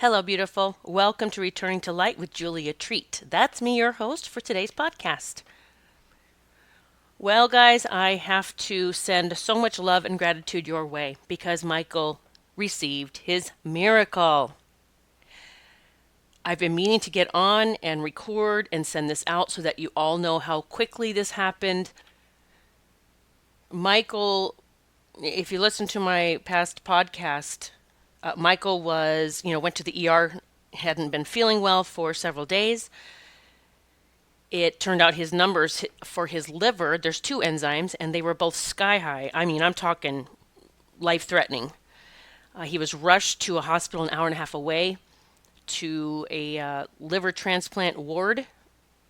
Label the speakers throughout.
Speaker 1: Hello, beautiful. Welcome to Returning to Light with Julia Treat. That's me, your host for today's podcast. Well, guys, I have to send so much love and gratitude your way because Michael received his miracle. I've been meaning to get on and record and send this out so that you all know how quickly this happened. Michael, if you listen to my past podcast, Michael went to the ER, hadn't been feeling well for several days. It turned out his numbers for his liver, there's two enzymes, and they were both sky high. I mean, I'm talking life threatening. He was rushed to a hospital an hour and a half away to a liver transplant ward.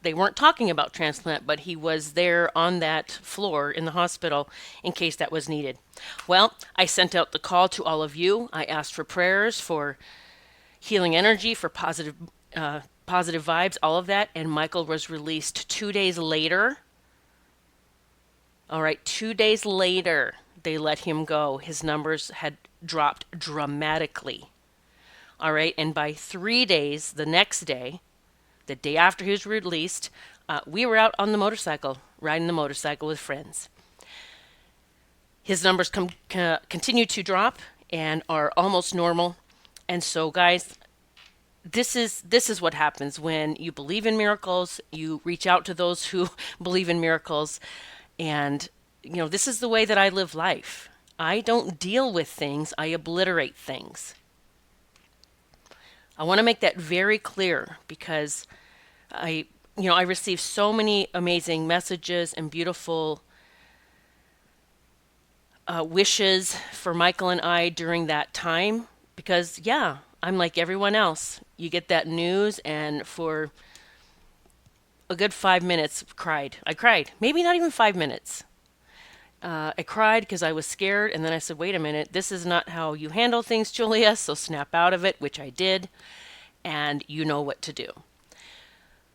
Speaker 1: They weren't talking about transplant, but he was there on that floor in the hospital in case that was needed. Well, I sent out the call to all of you. I asked for prayers, for healing energy, for positive vibes, all of that. And Michael was released 2 days later. All right, 2 days later, they let him go. His numbers had dropped dramatically. All right, and by 3 days, the next day, the day after he was released, we were out on the motorcycle, riding the motorcycle with friends. His numbers continue to drop and are almost normal. And so, guys, this is what happens when you believe in miracles. You reach out to those who believe in miracles, and this is the way that I live life. I don't deal with things, I obliterate things. I want to make that very clear because I receive so many amazing messages and beautiful wishes for Michael and I during that time because, yeah, I'm like everyone else. You get that news, and for a good 5 minutes, cried. I cried. Maybe not even 5 minutes. I cried because I was scared, and then I said, wait a minute, this is not how you handle things, Julia, so snap out of it, which I did, and you know what to do.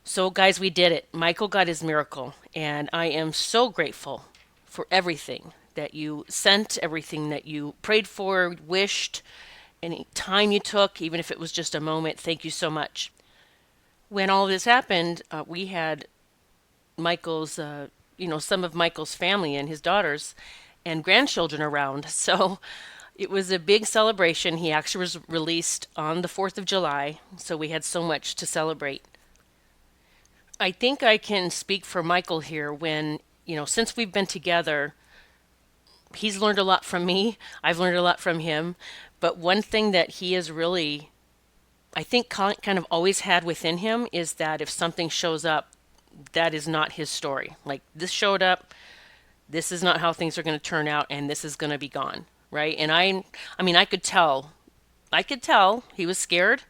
Speaker 1: So, guys, we did it. Michael got his miracle, and I am so grateful for everything that you sent, everything that you prayed for, wished, any time you took, even if it was just a moment. Thank you so much. When all this happened, we had Michael's, some of Michael's family and his daughters and grandchildren around. So it was a big celebration. He actually was released on the 4th of July, so we had so much to celebrate. I think I can speak for Michael here when, since we've been together, he's learned a lot from me. I've learned a lot from him. But one thing that he is really, I think, kind of always had within him is that if something shows up, that is not his story. Like, this showed up, this is not how things are going to turn out, and this is going to be gone, right? And I mean, I could tell he was scared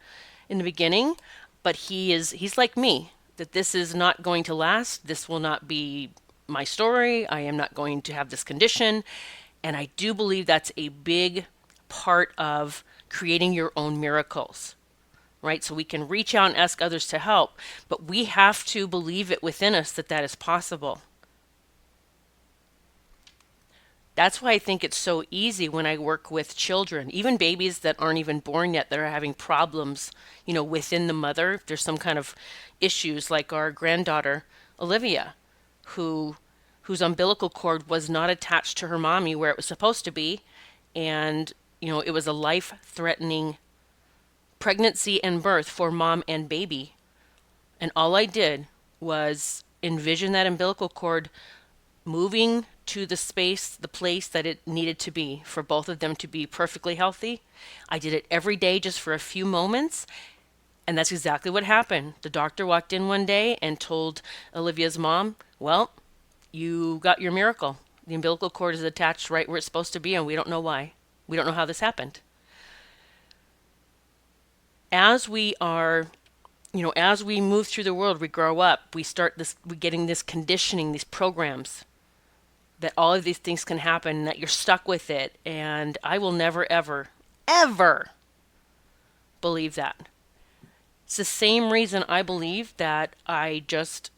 Speaker 1: in the beginning, but he's like me, that this is not going to last. This will not be my story. I am not going to have this condition. And I do believe that's a big part of creating your own miracles, right? So we can reach out and ask others to help, but we have to believe it within us that that is possible. That's why I think it's so easy when I work with children, even babies that aren't even born yet that are having problems, within the mother. If there's some kind of issues like our granddaughter, Olivia, whose umbilical cord was not attached to her mommy where it was supposed to be. And, it was a life-threatening pregnancy and birth for mom and baby. And all I did was envision that umbilical cord moving to the place that it needed to be for both of them to be perfectly healthy. I did it every day just for a few moments. And that's exactly what happened. The doctor walked in one day and told Olivia's mom, well, you got your miracle. The umbilical cord is attached right where it's supposed to be, and we don't know why. We don't know how this happened. As we are, as we move through the world, we grow up, we're getting this conditioning, these programs that all of these things can happen, and that you're stuck with it. And I will never, ever, ever believe that. It's the same reason I believe that I just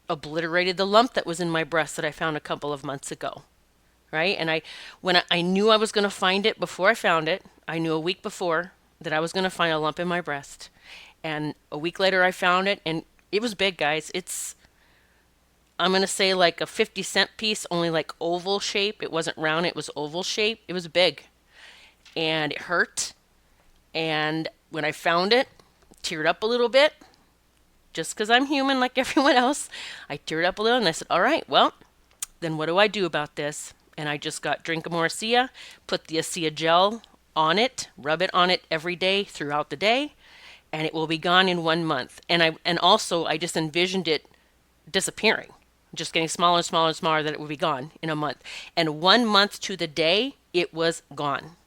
Speaker 1: obliterated the lump that was in my breast that I found a couple of months ago, right? And when I knew I was going to find it before I found it, I knew a week before, that I was going to find a lump in my breast. And a week later, I found it, and it was big, guys. I'm going to say like a 50-cent piece, only like oval shape. It wasn't round, it was oval shape. It was big, and it hurt. And when I found it, teared up a little bit, just because I'm human like everyone else. I teared up a little and I said, all right, well, then what do I do about this? And I just got drink more ASEA, put the ASEA gel on it, rub it on it every day throughout the day, and it will be gone in 1 month. And also I just envisioned it disappearing, just getting smaller and smaller and smaller, that it would be gone in a month. And 1 month to the day, it was gone.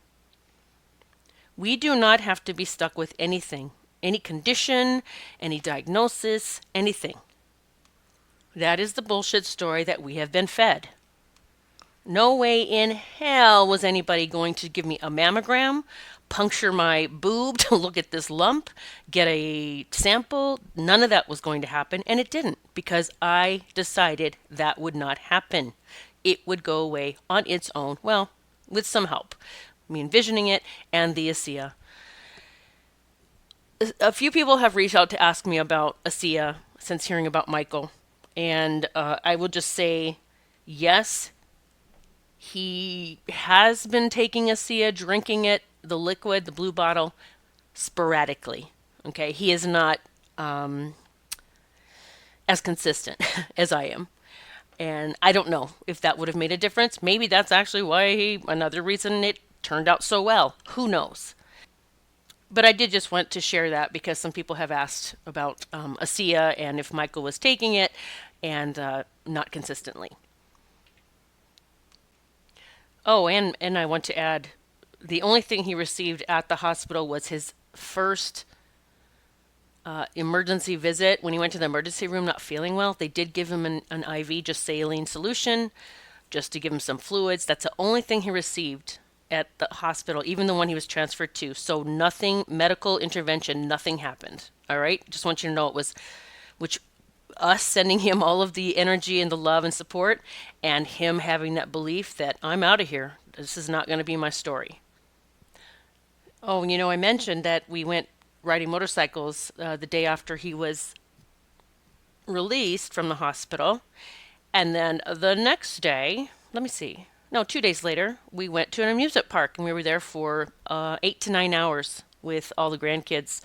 Speaker 1: We do not have to be stuck with anything, any condition, any diagnosis, anything. That is the bullshit story that we have been fed. No way in hell was anybody going to give me a mammogram, puncture my boob to look at this lump, get a sample. None of that was going to happen, and it didn't, because I decided that would not happen. It would go away on its own, well, with some help. Me envisioning it and the ASEA. A few people have reached out to ask me about ASEA since hearing about Michael. And I will just say, yes, he has been taking ASEA, drinking it, the liquid, the blue bottle, sporadically. Okay, he is not as consistent as I am. And I don't know if that would have made a difference. Maybe that's actually another reason it turned out so well. Who knows? But I did just want to share that because some people have asked about ASEA and if Michael was taking it, and not consistently. Oh, and I want to add, the only thing he received at the hospital was his first emergency visit. When he went to the emergency room not feeling well, they did give him an IV, just saline solution, just to give him some fluids. That's the only thing he received at the hospital, even the one he was transferred to. So nothing, medical intervention, nothing happened. All right? Just want you to know it was, which us sending him all of the energy and the love and support, and him having that belief that I'm out of here. This is not going to be my story. Oh, I mentioned that we went riding motorcycles the day after he was released from the hospital. And then the next day, let me see. No, 2 days later, we went to an amusement park and we were there for 8 to 9 hours with all the grandkids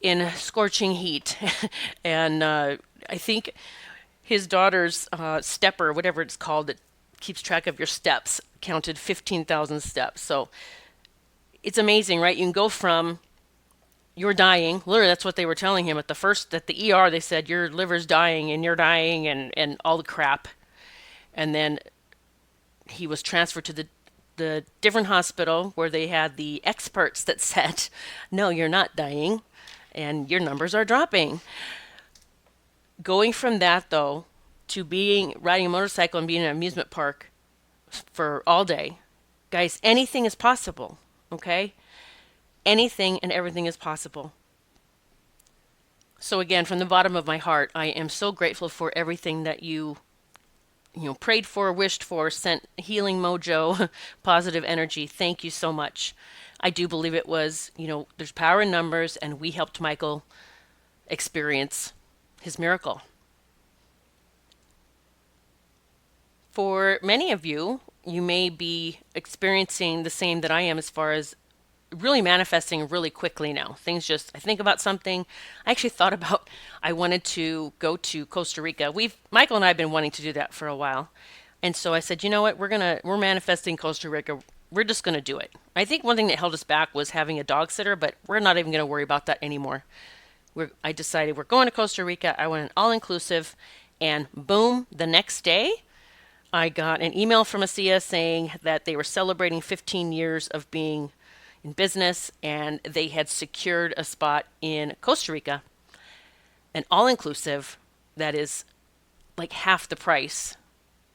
Speaker 1: in scorching heat. And I think his daughter's stepper, whatever it's called, that keeps track of your steps, counted 15,000 steps. So it's amazing, right? You can go from you're dying. Literally, that's what they were telling him at the ER. They said, your liver's dying and you're dying and all the crap. And then he was transferred to the different hospital where they had the experts that said, no, you're not dying and your numbers are dropping. Going from that, though, to riding a motorcycle and being in an amusement park for all day, guys, anything is possible, okay? Anything and everything is possible. So again, from the bottom of my heart, I am so grateful for everything that you prayed for, wished for, sent healing mojo, positive energy. Thank you so much. I do believe it was, there's power in numbers, and we helped Michael experience his miracle. For many of you, you may be experiencing the same that I am as far as really manifesting really quickly now. I think about something. I actually thought about, I wanted to go to Costa Rica. Michael and I have been wanting to do that for a while. And so I said, you know what, we're manifesting Costa Rica. We're just going to do it. I think one thing that held us back was having a dog sitter, but we're not even going to worry about that anymore. I decided we're going to Costa Rica. I went an all-inclusive, and boom, the next day, I got an email from ASEA saying that they were celebrating 15 years of being in business, and they had secured a spot in Costa Rica, an all-inclusive that is like half the price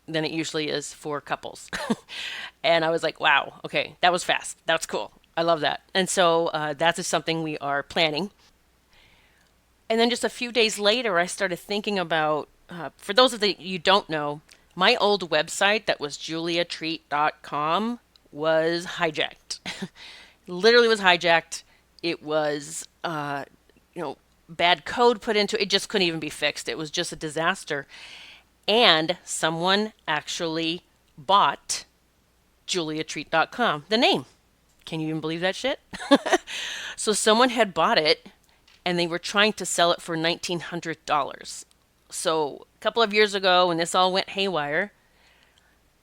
Speaker 1: than it usually is for couples. And I was like, wow, okay, that was fast. That's cool. I love that. And so that is something we are planning. And then just a few days later, I started thinking about, for those of you don't know, my old website that was juliatreat.com was hijacked. Literally was hijacked. It was, bad code put into it. It just couldn't even be fixed. It was just a disaster. And someone actually bought JuliaTreat.com, the name. Can you even believe that shit? So someone had bought it and they were trying to sell it for $1,900. So a couple of years ago, when this all went haywire,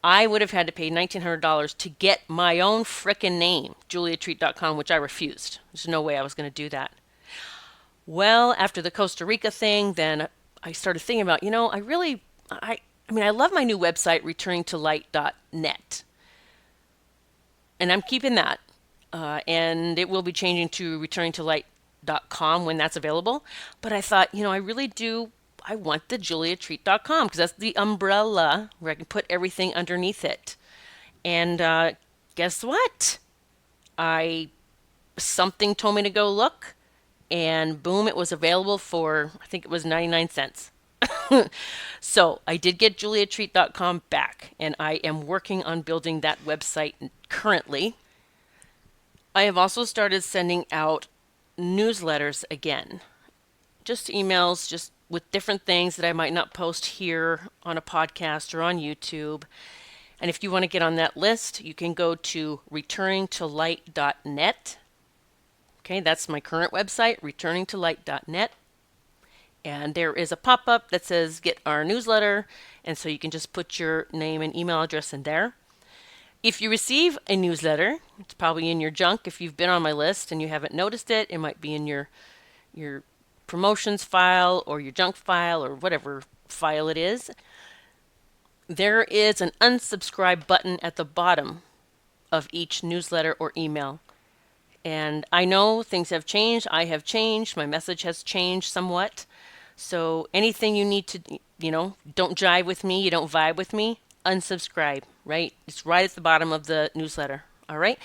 Speaker 1: I would have had to pay $1,900 to get my own frickin' name, JuliaTreat.com, which I refused. There's no way I was going to do that. Well, after the Costa Rica thing, then I started thinking about, I love my new website, returningtolight.net. And I'm keeping that. And it will be changing to returningtolight.com when that's available. But I thought, I really do. I want the JuliaTreat.com because that's the umbrella where I can put everything underneath it. And guess what? Something told me to go look, and boom, it was available for, I think it was 99 cents. So I did get JuliaTreat.com back, and I am working on building that website currently. I have also started sending out newsletters again, just emails, just with different things that I might not post here on a podcast or on YouTube. And if you want to get on that list, you can go to returningtolight.net. Okay, that's my current website, returningtolight.net. And there is a pop-up that says get our newsletter. And so you can just put your name and email address in there. If you receive a newsletter, it's probably in your junk. If you've been on my list and you haven't noticed it, it might be in your promotions file or your junk file or whatever file it is. There is an unsubscribe button at the bottom of each newsletter or email. And I know things have changed. I have changed. My message has changed somewhat. So anything you need to, don't jive with me, you don't vibe with me, unsubscribe, right? It's right at the bottom of the newsletter. All right?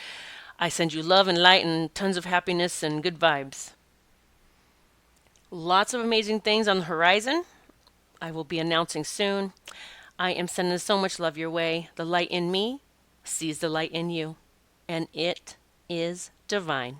Speaker 1: I send you love and light and tons of happiness and good vibes. Lots of amazing things on the horizon. I will be announcing soon. I am sending so much love your way. The light in me sees the light in you, and it is divine.